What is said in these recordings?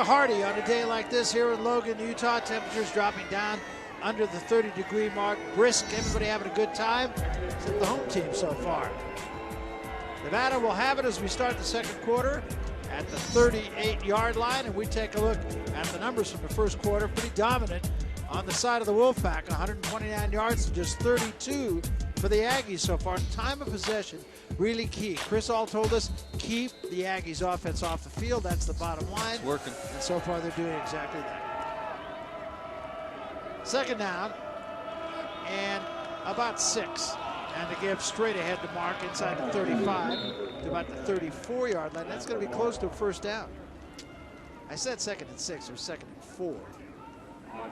Hardy on a day like this here in Logan, Utah. Temperatures dropping down under the 30-degree mark. Brisk, everybody having a good time. Except the home team so far. Nevada will have it as we start the second quarter at the 38-yard line, and we take a look at the numbers from the first quarter. Pretty dominant on the side of the Wolfpack, 129 yards to just 32 for the Aggies so far. Time of possession, really key. Chris All told us, keep the Aggies offense off the field. That's the bottom line. It's working. And so far they're doing exactly that. Second down and about 6. And to give straight ahead to Mark inside the 35 to about the 34-yard line. That's going to be close to a first down. I said 2nd and 6 or 2nd and 4.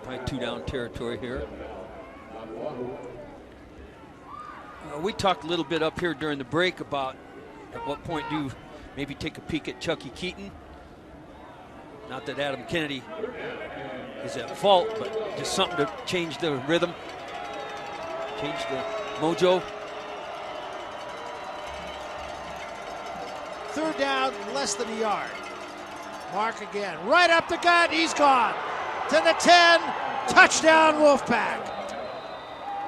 Probably 2-down territory here. We talked a little bit up here during the break about at what point do you maybe take a peek at Chucky Keaton. Not that Adam Kennedy is at fault, but just something to change the rhythm, change the mojo. Third down, less than a yard. Mark again, right up the gut, he's gone. To the 10, touchdown Wolfpack.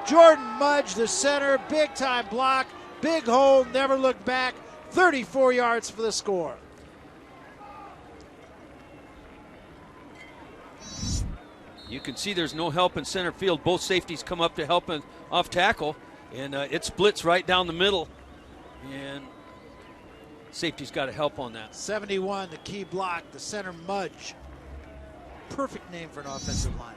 Jordan Mudge, the center, big time block, big hole, never looked back, 34 yards for the score. You can see there's no help in center field. Both safeties come up to help off tackle, and it splits right down the middle, and safety's got to help on that. 71, the key block, the center Mudge. Perfect name for an offensive line.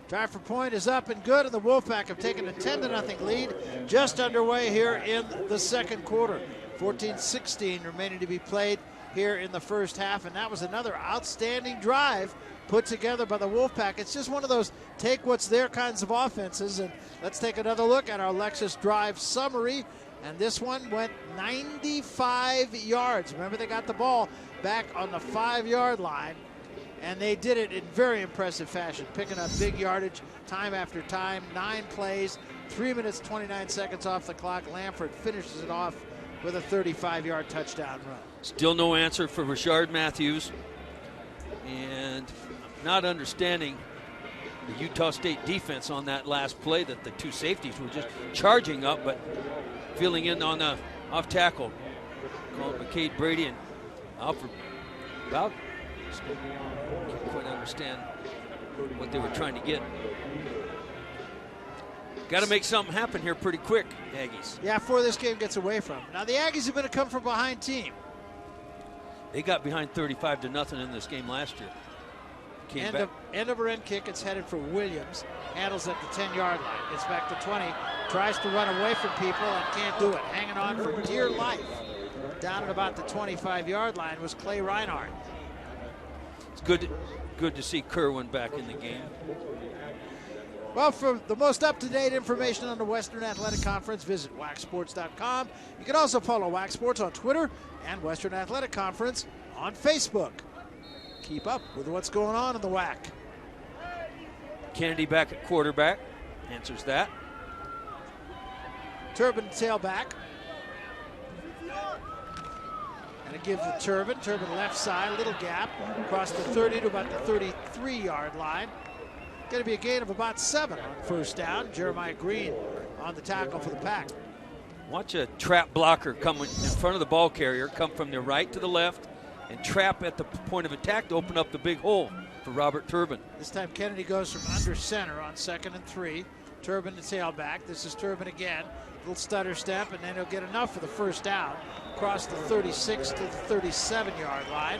Try for point is up and good, and the Wolfpack have taken a 10-0 lead just underway here in the second quarter. 14-16 remaining to be played here in the first half, and that was another outstanding drive put together by the Wolfpack. It's just one of those take what's there kinds of offenses, and let's take another look at our Lexus Drive summary, and this one went 95 yards. Remember, they got the ball back on the 5-yard line, and they did it in very impressive fashion, picking up big yardage time after time. 9 plays, 3 minutes, 29 seconds off the clock. Lamford finishes it off with a 35-yard touchdown run. Still no answer for Rashard Matthews. And not understanding the Utah State defense on that last play, that the two safeties were just charging up, but filling in on the off tackle. Called McCade Brady and Alfred about. Can't quite understand what they were trying to get. Got to make something happen here pretty quick, Aggies. Yeah, before this game gets away from them. Now the Aggies have been a come from behind team. They got behind 35-0 in this game last year. End over end kick. It's headed for Williams. Handles at the 10-yard line. Gets back to 20. Tries to run away from people and can't do it. Hanging on for dear life. Down at about the 25-yard line was Clay Reinhardt. It's good to see Kerwin back in the game. Well, for the most up-to-date information on the Western Athletic Conference, visit WACSports.com. You can also follow WAC Sports on Twitter and Western Athletic Conference on Facebook. Keep up with what's going on in the WAC. Kennedy back at quarterback. Answers that. Turbin tailback. And it gives to Turbin. Turbin left side, little gap. Across the 30 to about the 33-yard line. Going to be a gain of about 7 on first down. Jeremiah Green on the tackle for the Pack. Watch a trap blocker come in front of the ball carrier, come from the right to the left, and trap at the point of attack to open up the big hole for Robert Turbin. This time Kennedy goes from under center on 2nd and 3. Turbin the tailback. This is Turbin again. Little stutter step, and then he'll get enough for the first down. Across the 36 to the 37-yard line.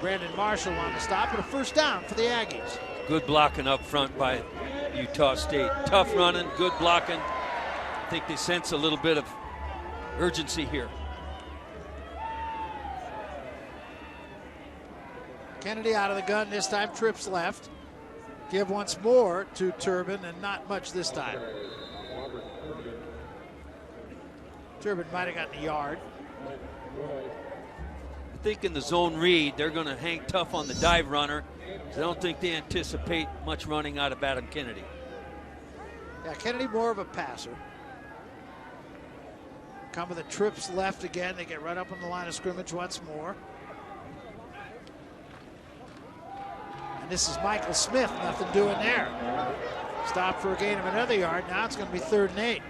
Brandon Marshall on the stop, and a first down for the Aggies. Good blocking up front by Utah State. Tough running, good blocking. I think they sense a little bit of urgency here. Kennedy out of the gun this time, trips left. Give once more to Turbin, and not much this time. Turbin might have gotten a yard. I think in the zone read, they're going to hang tough on the dive runner. I don't think they anticipate much running out of Adam Kennedy. Yeah, Kennedy more of a passer. Come with the trips left again. They get right up on the line of scrimmage once more. this is Michael Smith, nothing doing there. Stop for a gain of another yard. Now it's going to be 3rd and 8.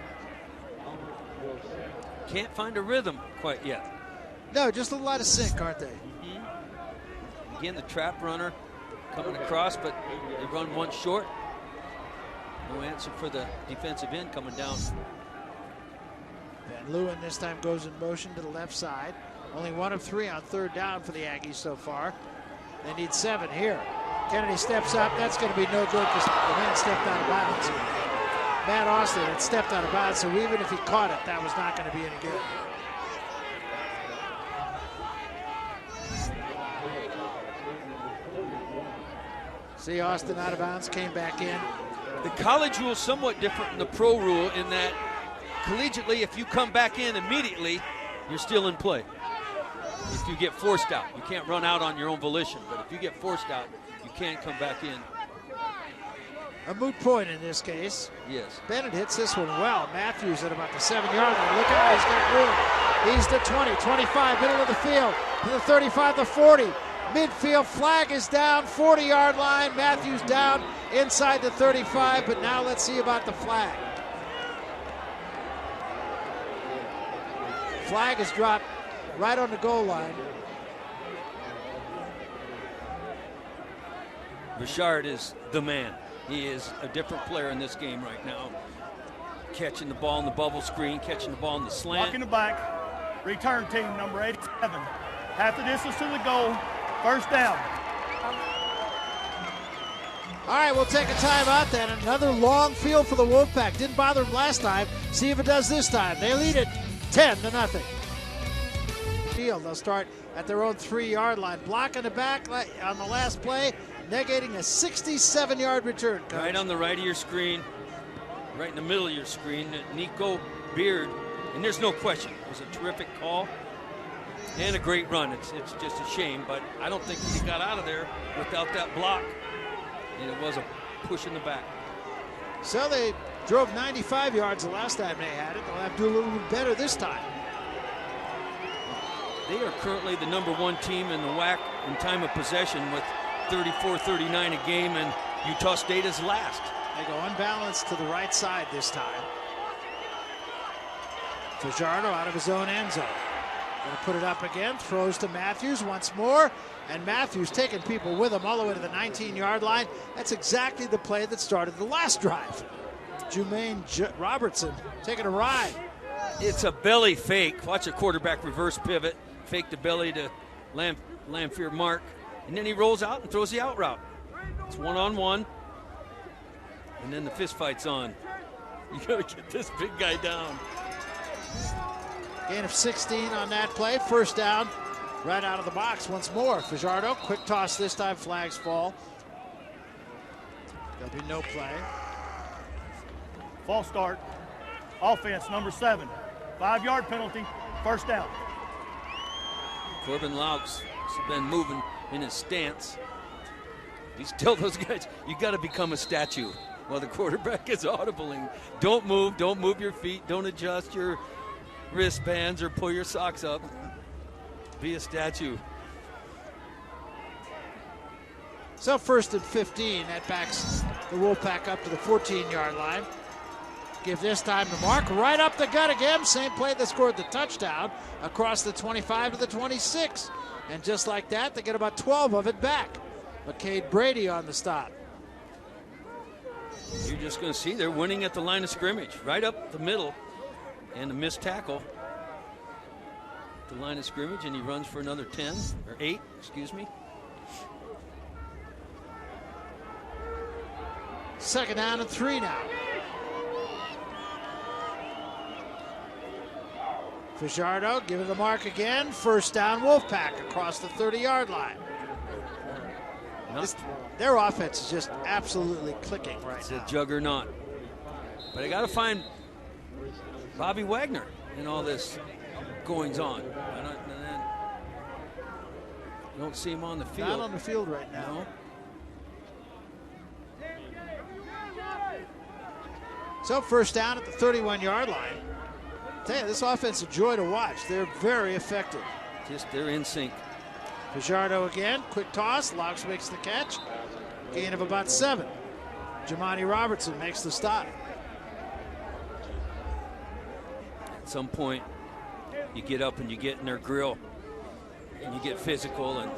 Can't find a rhythm quite yet. No, just a lot of sink, aren't they? Again, the trap runner coming across, but they run one short. No answer for the defensive end coming down. Van Leeuwen this time goes in motion to the left side. Only 1 of 3 on 3rd down for the Aggies so far. They need 7 here. Kennedy steps up. That's going to be no good because the man stepped out of bounds. Matt Austin had stepped out of bounds, so even if he caught it, that was not going to be any good. See, Austin out of bounds, came back in. The college rule is somewhat different than the pro rule in that collegiately, if you come back in immediately, you're still in play. If you get forced out, you can't run out on your own volition, but if you get forced out, you can't come back in. A moot point in this case. Yes. Bennett hits this one well. Matthews at about the 7-yard line. Look out, he's got room. He's the 20, 25, middle of the field, to the 35, the 40. Midfield flag is down, 40-yard line. Matthews down inside the 35, but now let's see about the flag. Flag is dropped right on the goal line. Richard is the man. He is a different player in this game right now. Catching the ball in the bubble screen, catching the ball in the slant. Walking the back, return team number 87. Half the distance to the goal, 1st down. All right, we'll take a timeout then. Another long field for the Wolfpack. Didn't bother them last time. See if it does this time. They lead it 10-0. Field. They'll start at their own 3-yard line. Blocking the back on the last play, negating a 67-yard return. Coach. Right on the right of your screen, right in the middle of your screen, Nico Beard. And there's no question, it was a terrific call and a great run. It's just a shame, but I don't think he got out of there without that block. And it was a push in the back. So they drove 95 yards the last time they had it. They'll have to do a little bit better this time. They are currently the #1 team in the WAC in time of possession with 34-39 a game, and Utah State is last. They go unbalanced to the right side this time. Fajardo out of his own end zone. Gonna put it up again, throws to Matthews once more, and Matthews taking people with him all the way to the 19-yard line. That's exactly the play that started the last drive. Jermaine Robertson taking a ride. It's a belly fake. Watch a quarterback reverse pivot, fake the belly to Lamphere Mark, and then he rolls out and throws the out route. It's 1-on-1, and then the fist fight's on. You gotta get this big guy down. Gain of 16 on that play. 1st down, right out of the box once more. Fajardo, quick toss this time, flags fall. There'll be no play. False start. Offense number 7. 5-yard penalty, 1st down. Corbin Laux has been moving in his stance. He's still those guys. You got to become a statue while the quarterback is audibling. Don't move your feet. Don't adjust your wristbands or pull your socks up. Be a statue. So 1st and 15. That backs the Wolfpack up to the 14-yard line. Give this time to Mark. Right up the gut again. Same play that scored the touchdown across the 25 to the 26. And just like that, they get about 12 of it back. McCade Brady on the stop. You're just going to see they're winning at the line of scrimmage. Right up the middle. And a missed tackle. The line of scrimmage, and he runs for another 10, or 8, excuse me. 2nd down and 3 now. Fajardo giving the mark again. 1st down, Wolfpack across the 30-yard line. Their offense is just absolutely clicking right now. It's a juggernaut. But I got to find Bobby Wagner in all this goings on. I don't see him on the field. Not on the field right now. No. So 1st down at the 31-yard line. Tell you, this offense is a joy to watch. They're very effective. Just they're in sync. Fajardo again, quick toss. Laux makes the catch. gain of about 7. Jamani Robertson makes the stop. At some point, you get up and you get in their grill and you get physical and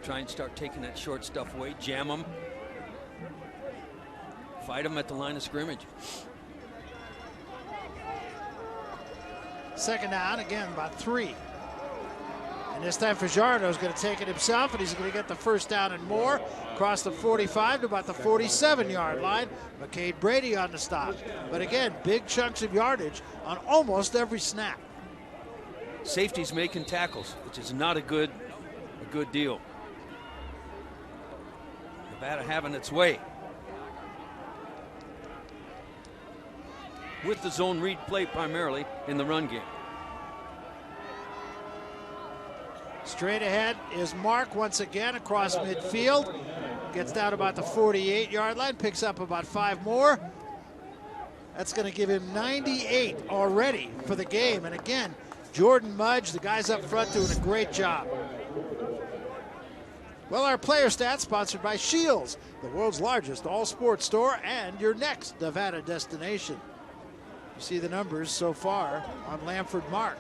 try and start taking that short stuff away, jam them, fight them at the line of scrimmage. Second down, again, about 3. And this time Fajardo is going to take it himself, and he's going to get the first down and more. Across the 45 to about the 47-yard line. McCade Brady on the stop. But again, big chunks of yardage on almost every snap. Safety's making tackles, which is not a good deal. Nevada having its way. With the zone read play primarily in the run game. Straight ahead is Mark once again across midfield. Gets down about the 48-yard line, picks up about 5 more. That's going to give him 98 already for the game. And again, Jordan Mudge, the guys up front doing a great job. Well, our player stats sponsored by Shields, the world's largest all-sports store and your next Nevada destination. You see the numbers so far on Lamford Mark.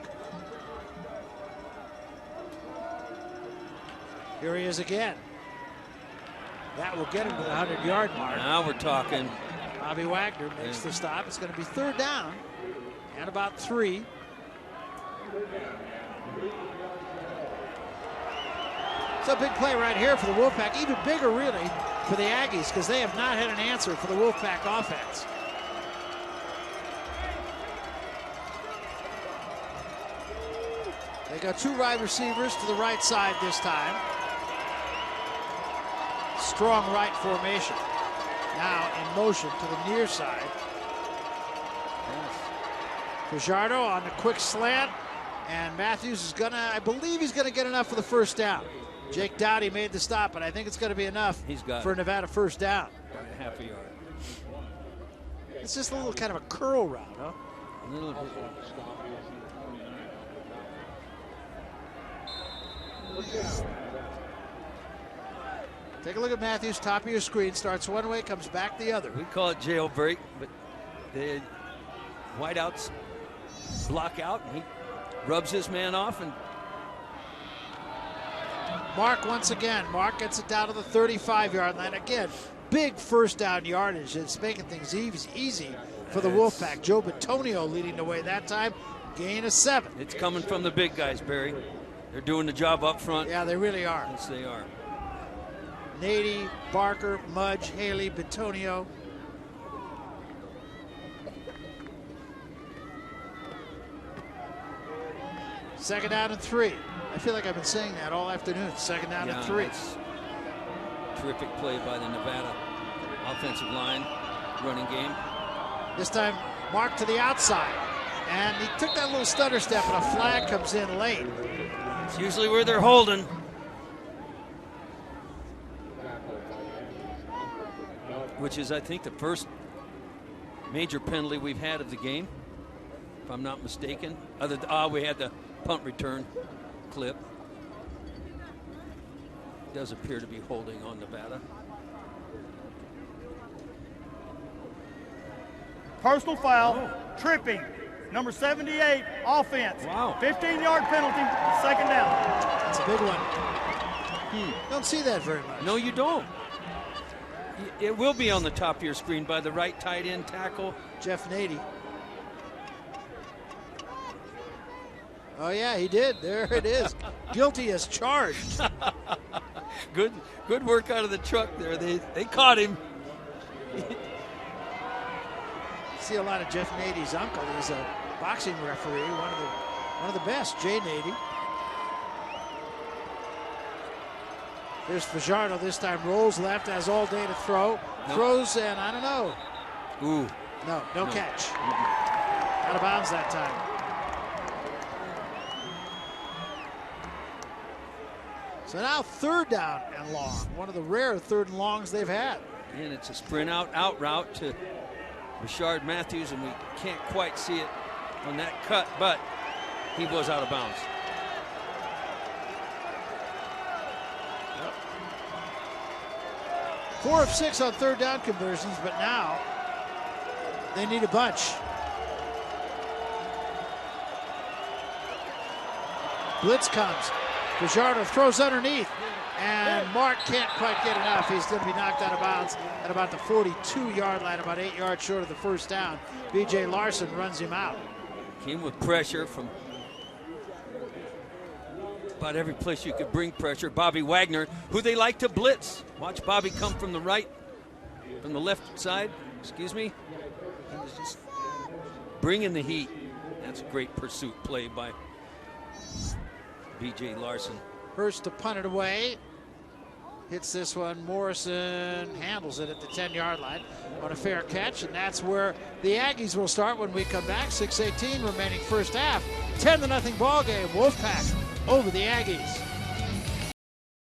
Here he is again. That will get him to the 100-yard mark. Now we're talking. Bobby Wagner makes the stop. It's going to be 3rd down and about 3. It's a big play right here for the Wolfpack. Even bigger, really, for the Aggies because they have not had an answer for the Wolfpack offense. They got 2 wide receivers to the right side this time. Strong right formation. Now in motion to the near side. Fajardo on the quick slant. And Matthews is going to, I believe he's going to get enough for the first down. Jake Dowdy made the stop, but I think it's going to be enough for Nevada first down. About half a yard. It's just a little kind of a curl route, huh? A little bit. Take a look at Matthews, top of your screen. Starts one way, comes back the other. We call it jailbreak, but the wideouts block out, and he rubs his man off. And Mark once again. Mark gets it down to the 35-yard line. Again, big first down yardage. It's making things easy for the Wolfpack. Joe Batonio leading the way that time. Gain of 7. It's coming from the big guys, Barry. They're doing the job up front. Yeah, they really are. Yes, they are. Nady, Barker, Mudge, Haley, Batonio. Second down and 3. I feel like I've been saying that all afternoon. Second down and 3. Terrific play by the Nevada offensive line, running game. This time, Mark to the outside. And he took that little stutter step, and a flag comes in late. It's usually where they're holding. Which is, I think, the first major penalty we've had of the game, if I'm not mistaken. We had the punt return clip. Does appear to be holding on Nevada. Personal foul, tripping. Number 78, offense. Wow. 15-yard penalty, 2nd down. That's a big one. Don't see that very much. No, you don't. It will be on the top of your screen by the right tight end tackle. Jeff Nady. Oh, yeah, he did. There it is. Guilty as charged. Good work out of the truck there. They caught him. See a lot of Jeff Nady's uncle. He's a boxing referee, one of the best, Jay Nady. There's Fajardo this time, rolls left, has all day to throw. Nope. Throws, and I don't know. Ooh. No catch. Out of bounds that time. So now 3rd down and long. One of the rare 3rd and longs they've had. And it's a sprint out route to Richard Matthews, and we can't quite see it on that cut, but he was out of bounds. 4 of 6 on third down conversions, but now they need a bunch. Blitz comes. Fajardo throws underneath, and Mark can't quite get enough. He's going to be knocked out of bounds at about the 42-yard line, about 8 yards short of the first down. B.J. Larson runs him out. Came with pressure from about every place you could bring pressure. Bobby Wagner, who they like to blitz. Watch Bobby come from the left side, excuse me. He was just bringing the heat. That's a great pursuit play by B.J. Larson. Hurst to punt it away. Hits this one. Morrison handles it at the 10-yard line on a fair catch, and that's where the Aggies will start when we come back. 6:18 remaining first half. 10-0 ball game. Wolfpack over the Aggies.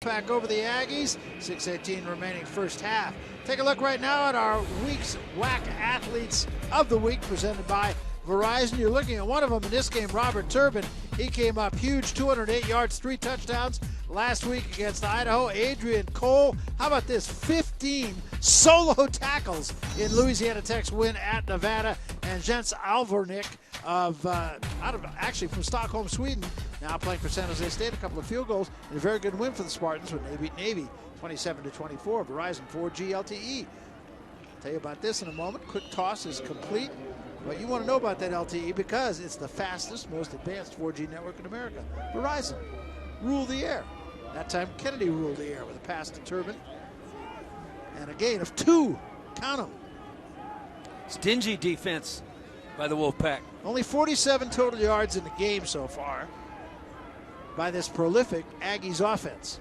Wolfpack over the Aggies. 6:18 remaining first half. Take a look right now at our week's WAC Athletes of the Week presented by Verizon. You're looking at one of them in this game, Robert Turbin. He came up huge, 208 yards, 3 touchdowns last week against Idaho. Adrian Cole, how about this? 15 solo tackles in Louisiana Tech's win at Nevada. And Jens Alvernick from Stockholm, Sweden, now playing for San Jose State, a couple of field goals, and a very good win for the Spartans when they beat Navy 27-24. Verizon 4G LTE. Tell you about this in a moment. Quick toss is complete. But you want to know about that LTE because it's the fastest, most advanced 4G network in America. Verizon, rule the air. That time Kennedy ruled the air with a pass to Turbin. And a gain of 2. Count them. Stingy defense by the Wolfpack. Only 47 total yards in the game so far by this prolific Aggies offense.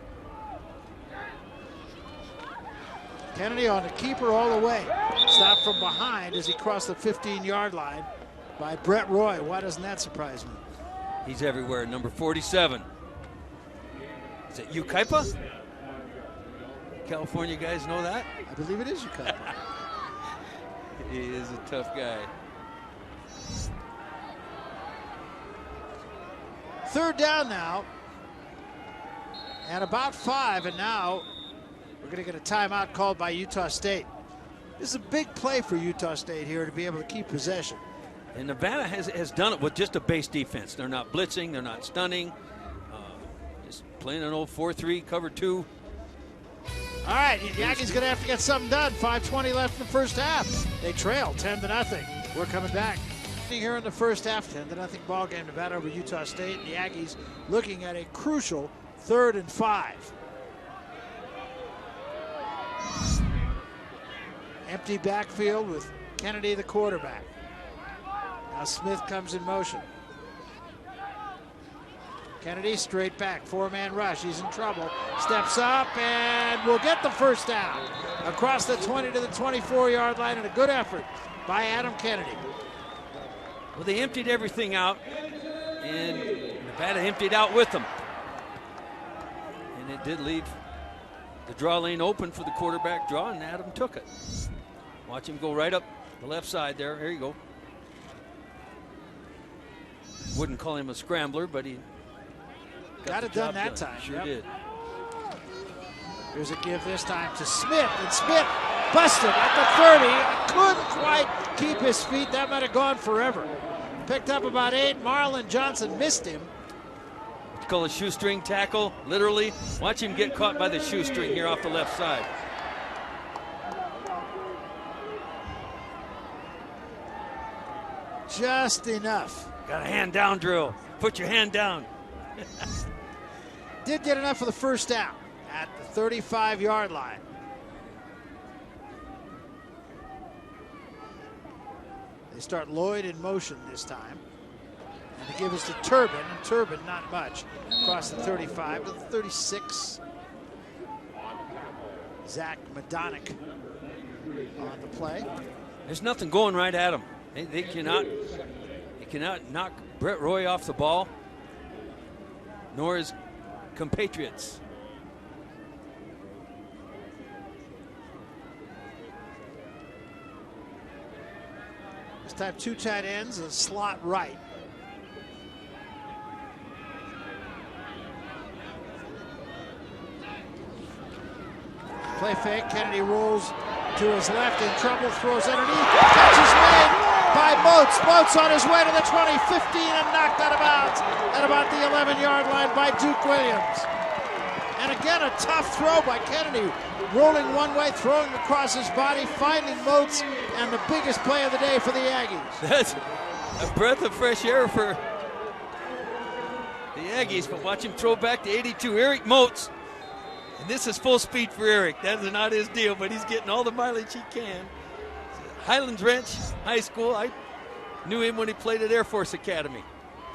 Kennedy on the keeper all the way. Stopped from behind as he crossed the 15-yard line by Brett Roy. Why doesn't that surprise me? He's everywhere. Number 47. Is it Ukaipa? California guys know that? I believe it is Ukaipa. He is a tough guy. Third down now. And about 5, and now we're going to get a timeout called by Utah State. This is a big play for Utah State here to be able to keep possession. And Nevada has done it with just a base defense. They're not blitzing. They're not stunning. Just playing an old 4-3, cover 2. All right, the Aggies going to have to get something done. 5:20 left in the first half. They trail 10-0. We're coming back. Here in the first half, 10-0 ball game. Nevada over Utah State. The Aggies looking at a crucial 3rd and 5. Empty backfield with Kennedy, the quarterback. Now Smith comes in motion. Kennedy straight back, 4-man rush. He's in trouble. Steps up and will get the first down. Across the 20 to the 24-yard line, and a good effort by Adam Kennedy. Well, they emptied everything out, and Nevada emptied out with them. And it did leave the draw lane open for the quarterback draw, and Adam took it. Watch him go right up the left side there. Here you go. Wouldn't call him a scrambler, but he got it done that time. Sure did. Here's a give this time to Smith, and Smith busted at the 30. Couldn't quite keep his feet. That might have gone forever. Picked up about 8. Marlon Johnson missed him. It's called a shoestring tackle, literally. Watch him get caught by the shoestring here off the left side. Just enough. Got a hand down drill. Put your hand down. Did get enough for the first down at the 35-yard line. They start Lloyd in motion this time. And they give us to Turbin, and Turbin not much. Across the 35 to the 36. Zach Madonic on the play. There's nothing going right at him. They cannot knock Brett Roy off the ball, nor his compatriots. This time 2 tight ends and slot right. Play fake. Kennedy rolls to his left, in trouble, throws underneath. Catch is made by Moats. Moats on his way to the 20, 15, and knocked out of bounds at about the 11-yard line by Duke Williams. And again, a tough throw by Kennedy, rolling one way, throwing across his body, finding Moats, and the biggest play of the day for the Aggies. That's a breath of fresh air for the Aggies, but watch him throw back to 82, Eric Moats. And this is full speed for Eric. That is not his deal, but he's getting all the mileage he can. Highlands Ranch High School, I knew him when he played at Air Force Academy.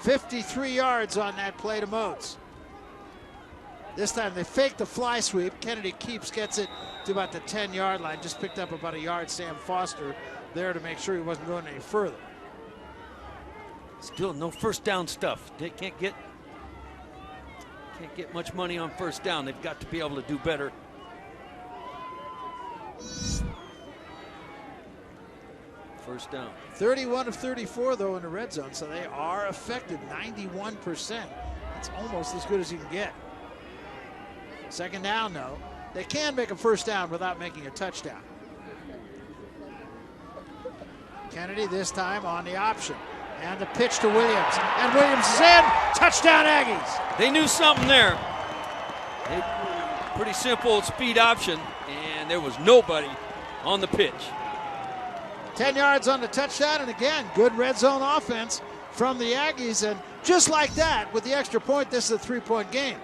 53 yards on that play to Moats. This time they fake the fly sweep. Kennedy gets it to about the 10-yard line. Just picked up about a yard. Sam Foster there to make sure he wasn't going any further. Still no first down stuff. They can't get much money on first down. They've got to be able to do better. First down. 31 of 34, though, in the red zone, so they are effective, 91%. That's almost as good as you can get. Second down, though. They can make a first down without making a touchdown. Kennedy this time on the option. And the pitch to Williams. And Williams is in. Touchdown, Aggies. They knew something there. Pretty simple speed option, and there was nobody on the pitch. 10 yards on the touchdown, and again, good red zone offense from the Aggies. And just like that, with the extra point, this is a 3-point game.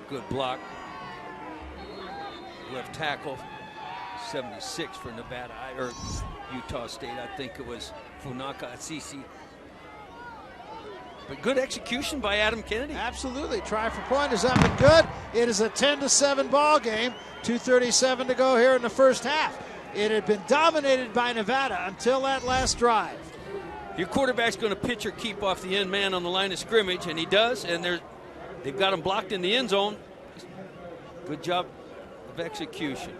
Good block. Left tackle, 76 for Nevada, or Utah State. I think it was Funaka Asisi. But good execution by Adam Kennedy. Absolutely. Try for point is up and good. It is a 10-7 ball game. 2:37 to go here in the first half. It had been dominated by Nevada until that last drive. Your quarterback's going to pitch or keep off the end man on the line of scrimmage, and he does, and they've got him blocked in the end zone. Good job of execution.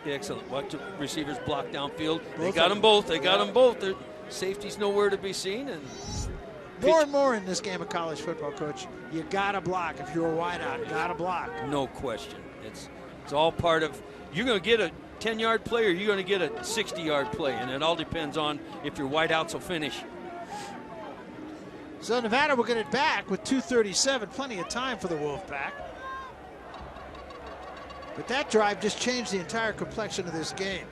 Excellent. Watch the receivers block downfield. They got them both. They got them both. Their safety's nowhere to be seen. And more and more in this game of college football, Coach, you got to block. If you're a wideout, you got to block. No question. It's all part of, you're going to get a 10-yard play or you're going to get a 60-yard play, and it all depends on if your wideouts will finish. So Nevada will get it back with 2:37, plenty of time for the Wolfpack. But that drive just changed the entire complexion of this game.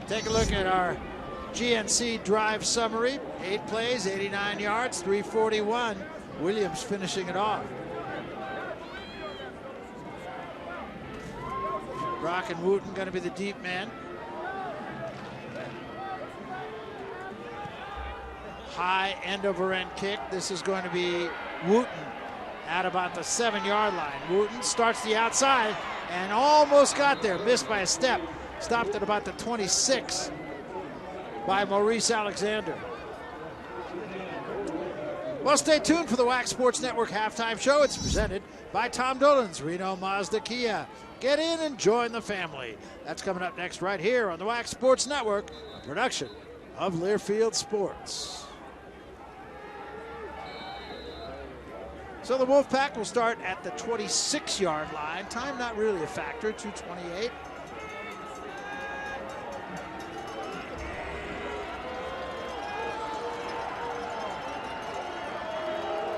Take a look at our GNC drive summary. 8 plays, 89 yards, 341. Williams finishing it off. Brock and Wooten going to be the deep man. High end over end kick. This is going to be Wooten at about the 7-yard line. Wooten starts the outside and almost got there. Missed by a step. Stopped at about the 26 by Maurice Alexander. Well, stay tuned for the WAC Sports Network halftime show. It's presented by Tom Dolan's Reno Mazda Kia. Get in and join the family. That's coming up next right here on the WAC Sports Network, a production of Learfield Sports. So the Wolfpack will start at the 26-yard line. Time not really a factor, 2:28.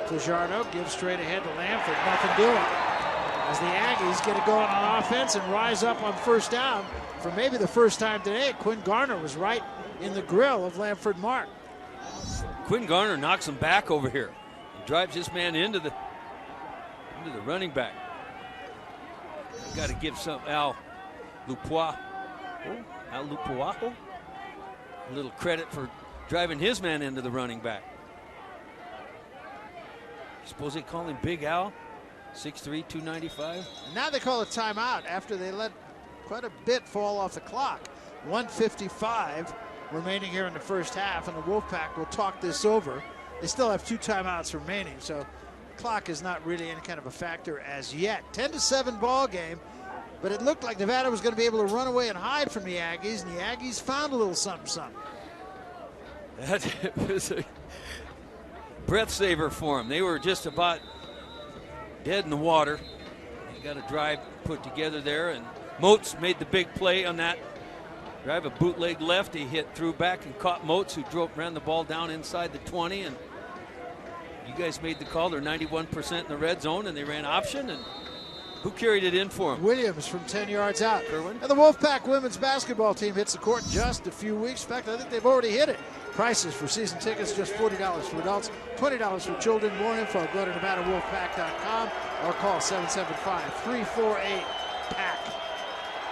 Fajardo gives straight ahead to Lamford, nothing doing. As the Aggies get it going on offense and rise up on first down for maybe the first time today. Quinn Garner was right in the grill of Lamford Mark. Quinn Garner knocks him back over here. He drives this man into the running back. Got to give some Al Lupuaho a little credit for driving his man into the running back. Suppose they call him Big Al, 6'3", 295. And now they call a timeout after they let quite a bit fall off the clock. 1:55 remaining here in the first half, and the Wolfpack will talk this over. They still have 2 timeouts remaining, so clock is not really any kind of a factor as yet. 10-7 ball game, but it looked like Nevada was going to be able to run away and hide from the Aggies, and the Aggies found a little something. That was breath saver for them. They were just about dead in the water. They got a drive put together there, and Moats made the big play on that drive. A bootleg left. He hit through back and caught Moats, who ran the ball down inside the 20. And you guys made the call. They're 91% in the red zone, and they ran option. And who carried it in for him? Williams from 10 yards out. Kerwin. And the Wolfpack women's basketball team hits the court in just a few weeks. In fact, I think they've already hit it. Prices for season tickets, just $40 for adults, $20 for children. More info, go to NevadaWolfpack.com or call 775-348-PACK.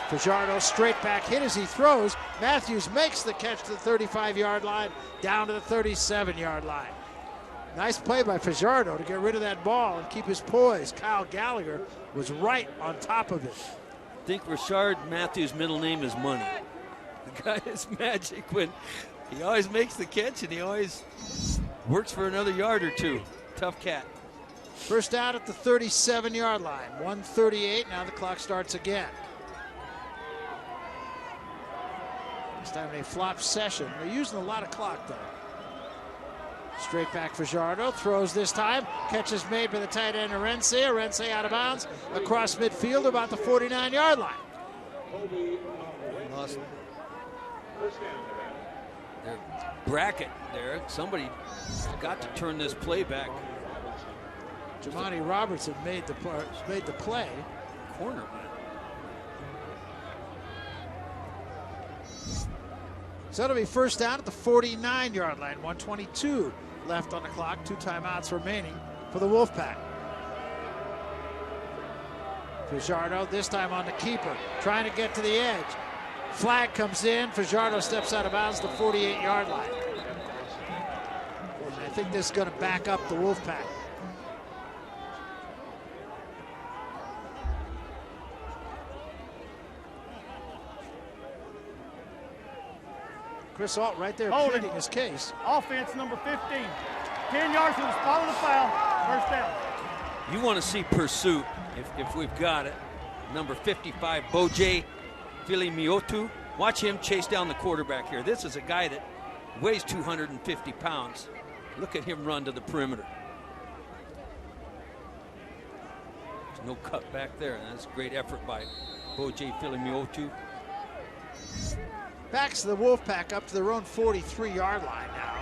Fajardo straight back hit as he throws. Matthews makes the catch to the 35-yard line, down to the 37-yard line. Nice play by Fajardo to get rid of that ball and keep his poise. Kyle Gallagher was right on top of it. I think Rashard Matthews' middle name is Money. The guy is magic when he always makes the catch and he always works for another yard or two. Tough cat. First down at the 37-yard line. 1:38. Now the clock starts again. This time they flop session. They're using a lot of clock, though. Straight back Fajardo. Throws this time. Catch is made by the tight end Arense. Arense out of bounds. Across midfield about the 49-yard line. Lost their bracket there. Somebody got to turn this play back. Jamani Robertson made the play. Corner. So it'll be first down at the 49-yard line. 1:22 left on the clock. 2 timeouts remaining for the Wolfpack. Fajardo this time on the keeper, trying to get to the edge. Flag comes in. Fajardo steps out of bounds to the 48-yard line. And I think this is going to back up the Wolfpack. Chris Alt right there pleading his case. Offense number 15. 10 yards to the spot of the foul. First down. You want to see pursuit if we've got it. Number 55, Bojay Filimiotu. Watch him chase down the quarterback here. This is a guy that weighs 250 pounds. Look at him run to the perimeter. There's no cut back there. That's a great effort by Bojay Filimiotu. Backs the Wolfpack up to their own 43-yard line now.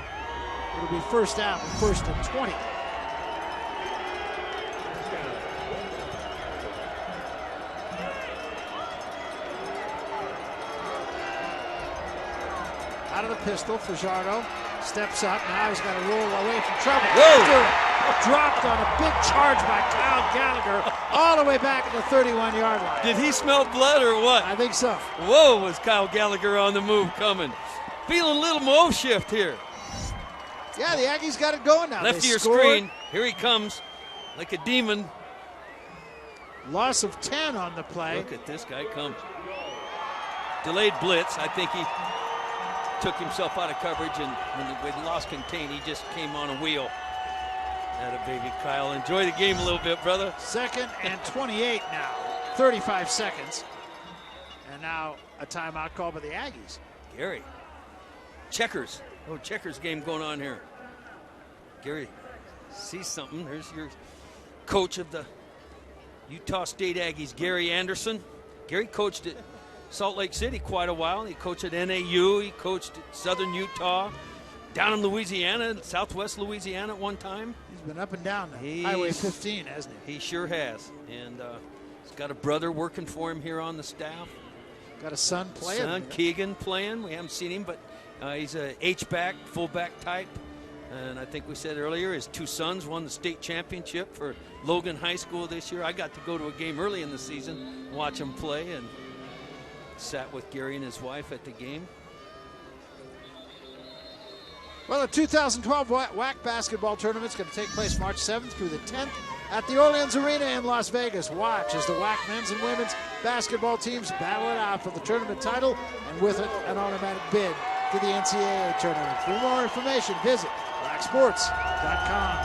It'll be first down, first and 20. Out of the pistol, Fajardo steps up. Now he's got to roll away from trouble. Whoa! Dropped on a big charge by Kyle Gallagher all the way back at the 31-yard line. Did he smell blood or what? I think so. Whoa, was Kyle Gallagher on the move coming. Feeling a little mo shift here. Yeah, the Aggies got it going now. Left They of your scored. screen. Here he comes like a demon. Loss of 10 on the play. Look at this guy come. Delayed blitz. I think he took himself out of coverage, and when they lost contain, he just came on a wheel. Atta baby, Kyle. Enjoy the game a little bit, brother. Second and 28 now. 35 seconds. And now a timeout called by the Aggies. Gary. Checkers. Oh, checkers game going on here. Gary sees something. There's your coach of the Utah State Aggies, Gary Anderson. Gary coached at Salt Lake City quite a while. He coached at NAU. He coached at Southern Utah. Down in Louisiana, Southwest Louisiana at one time. He's been up and down Highway 15, hasn't he? He sure has. And he's got a brother working for him here on the staff. Got a son playing. Son, Keegan, playing. We haven't seen him, but he's a H-back, fullback type. And I think we said earlier his 2 sons won the state championship for Logan High School this year. I got to go to a game early in the season, watch him play, and sat with Gary and his wife at the game. Well, the 2012 WAC basketball tournament is going to take place March 7th through the 10th at the Orleans Arena in Las Vegas. Watch as the WAC men's and women's basketball teams battle it out for the tournament title, and with it, an automatic bid to the NCAA tournament. For more information, visit WACsports.com.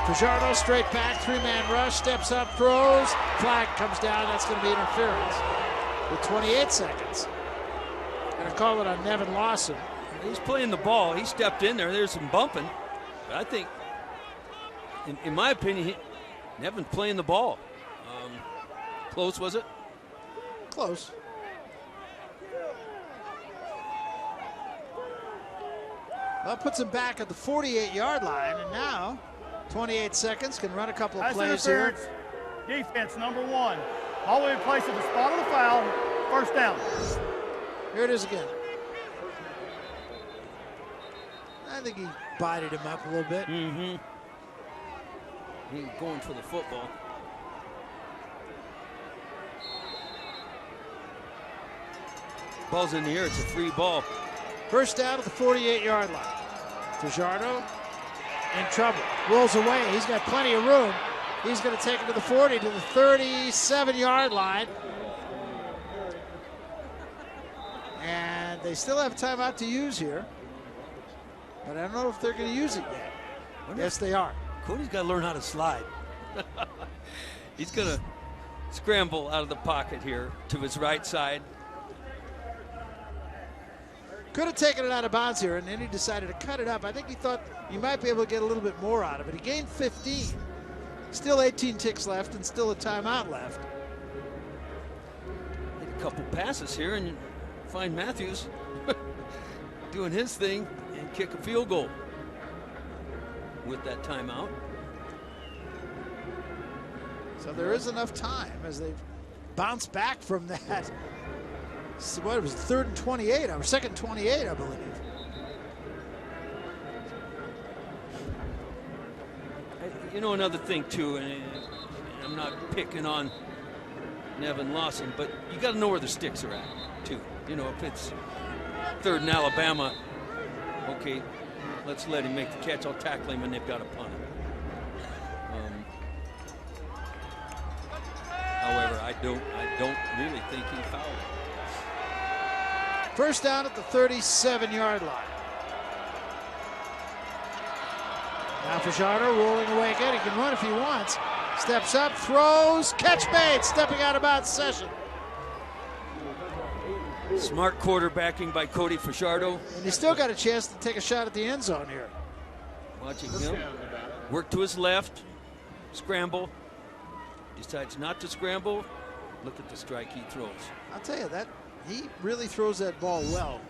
Fajardo straight back, 3-man rush, steps up, throws, flag comes down. That's going to be interference with 28 seconds. Going to call it on Nevin Lawson. He's playing the ball. He stepped in there. There's some bumping. But I think, in my opinion, Nevin playing the ball. Close, was it? Close. Well, puts him back at the 48-yard line, and now 28 seconds, can run a couple of Pass plays here. interference. Defense number 1. All the way in place at the spot of the foul. First down. Here it is again. I think he bided him up a little bit. Mm-hmm. He's going for the football. Ball's in the air. It's a free ball. First down at the 48-yard line. Fajardo in trouble. Rolls away. He's got plenty of room. He's going to take it to the 40, to the 37-yard line. And they still have timeout to use here. But I don't know if they're going to use it yet. Yes, they are. Cody's got to learn how to slide. He's going to scramble out of the pocket here to his right side. Could have taken it out of bounds here, and then he decided to cut it up. I think he thought he might be able to get a little bit more out of it. He gained 15. Still 18 ticks left and still a timeout left. Make a couple passes here and find Matthews doing his thing and kick a field goal with that timeout. So there is enough time as they bounce back from that. So what, it was 3rd and 28, or 2nd and 28, I believe. You know, another thing too, and I'm not picking on Nevin Lawson, but you got to know where the sticks are at too. You know, if it's 3rd and Alabama, okay, let's let him make the catch. I'll tackle him, and they've got to punt him. However, I don't really think he fouled it. First down at the 37-yard line. Now Fajardo rolling away again. He can run if he wants. Steps up, throws, catch made. Stepping out of bounds, Session. Smart quarterbacking by Cody Fajardo. And he's still got a chance to take a shot at the end zone here. Watching him work to his left, scramble. Decides not to scramble. Look at the strike he throws. I'll tell you, that he really throws that ball well,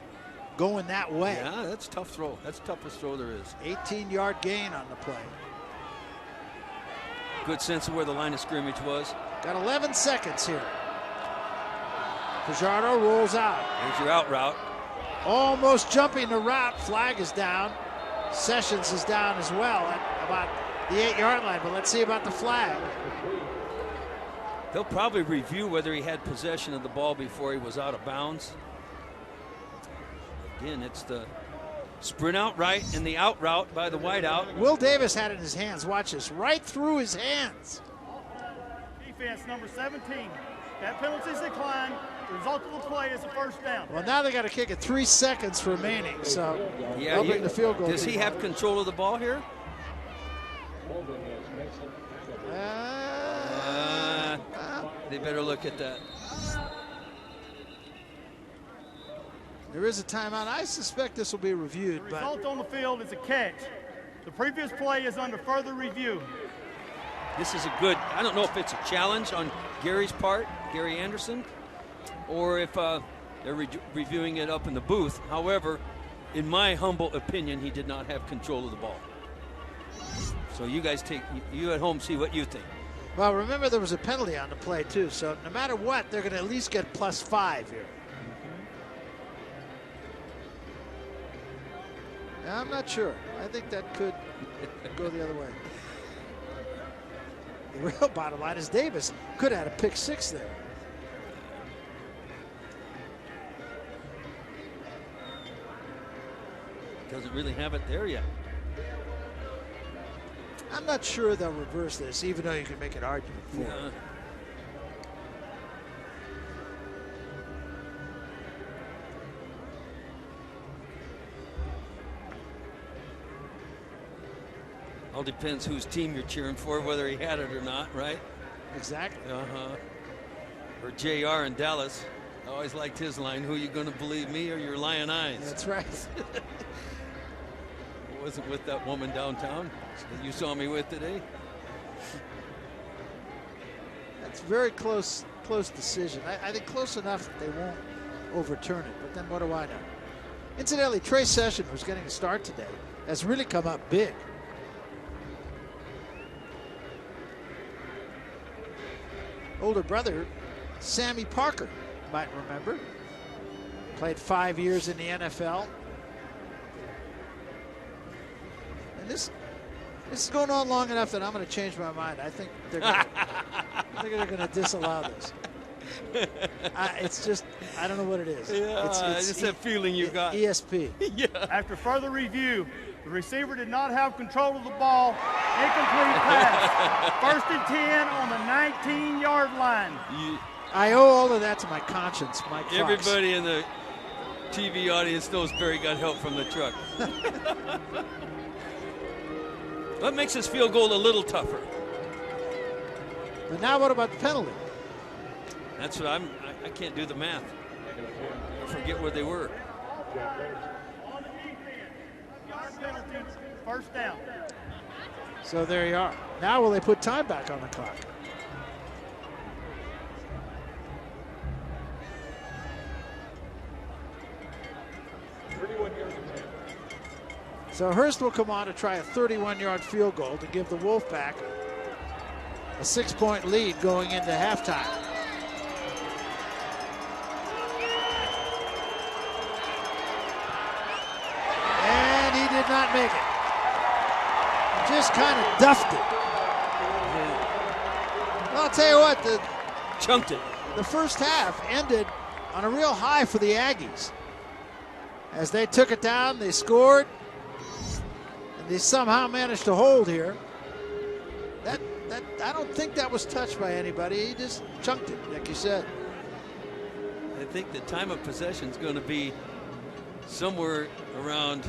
going that way. Yeah, that's a tough throw. That's the toughest throw there is. 18-yard gain on the play. Good sense of where the line of scrimmage was. Got 11 seconds here. Fajardo rolls out. There's your out route. Almost jumping the route. Flag is down. Sessions is down as well at about the 8-yard line, but let's see about the flag. They'll probably review whether he had possession of the ball before he was out of bounds. Again, it's the sprint out right and the out route by the wideout. Will Davis had it in his hands. Watch this. Right through his hands. Defense number 17. That penalty's declined. The result of the play is a first down. Well, now they got to kick it. 3 seconds remaining, so they'll bring the field goal. Does he have control of the ball here? They better look at that. There is a timeout. I suspect this will be reviewed. The result on the field is a catch. The previous play is under further review. This is a good, I don't know if it's a challenge on Gary's part, Gary Anderson, or if they're reviewing it up in the booth. However, in my humble opinion, he did not have control of the ball. So you guys you at home see what you think. Well, remember there was a penalty on the play too, so no matter what, they're going to at least get +5 here. I'm not sure. I think that could go the other way. The real bottom line is Davis could have had a pick 6 there. Doesn't really have it there yet. I'm not sure they'll reverse this, even though you can make an argument for it. All depends whose team you're cheering for, whether he had it or not, right? Exactly. Or JR in Dallas. I always liked his line, who you going to believe, me or your lion eyes? That's right. wasn't with that woman downtown that you saw me with today. That's very close decision. I think close enough that they won't overturn it, but then what do I know? Incidentally, Trey Session, who's getting a start today, has really come up big. Older brother, Sammy Parker, you might remember. Played 5 years in the NFL. And this is going on long enough that I'm going to change my mind. I think they're going to disallow this. It's just, I don't know what it is. Yeah, it's that feeling you got. ESP. Yeah. After further review, the receiver did not have control of the ball. Incomplete pass. 1st and 10 on the 19-yard line. I owe all of that to my conscience, Mike Fox. Everybody in the TV audience knows Barry got help from the truck. That makes this field goal a little tougher. But now what about the penalty? That's what I can't do the math. I forget where they were. On the defense, yard penalty, 1st down. So there you are. Now will they put time back on the clock? So Hurst will come on to try a 31-yard field goal to give the Wolfpack a 6-point lead going into halftime. And he did not make it. Just kind of duffed it. Well, I'll tell you what, Chunked it. the first half ended on a real high for the Aggies. As they took it down, they scored, and they somehow managed to hold here. I don't think that was touched by anybody. He just chunked it, like you said. I think the time of possession is going to be somewhere around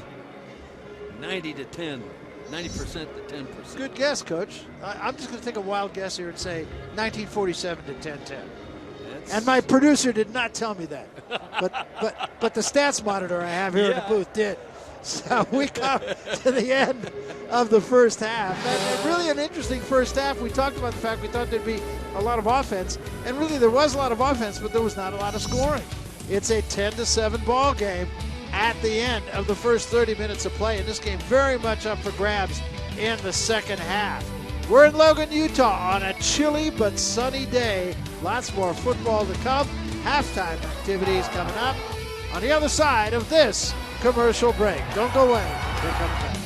90 to 10, 90% to 10%. Good guess, Coach. I'm just going to take a wild guess here and say 1947 to 10-10. And my producer did not tell me that, but the stats monitor I have here in the booth did. So we come to the end of the first half. And really an interesting first half. We talked about the fact we thought there'd be a lot of offense, and really there was a lot of offense, but there was not a lot of scoring. It's a 10-7 ball game at the end of the first 30 minutes of play, and this game very much up for grabs in the second half. We're in Logan, Utah on a chilly but sunny day. Lots more football to come. Halftime activities coming up on the other side of this commercial break. Don't go away. We're coming back.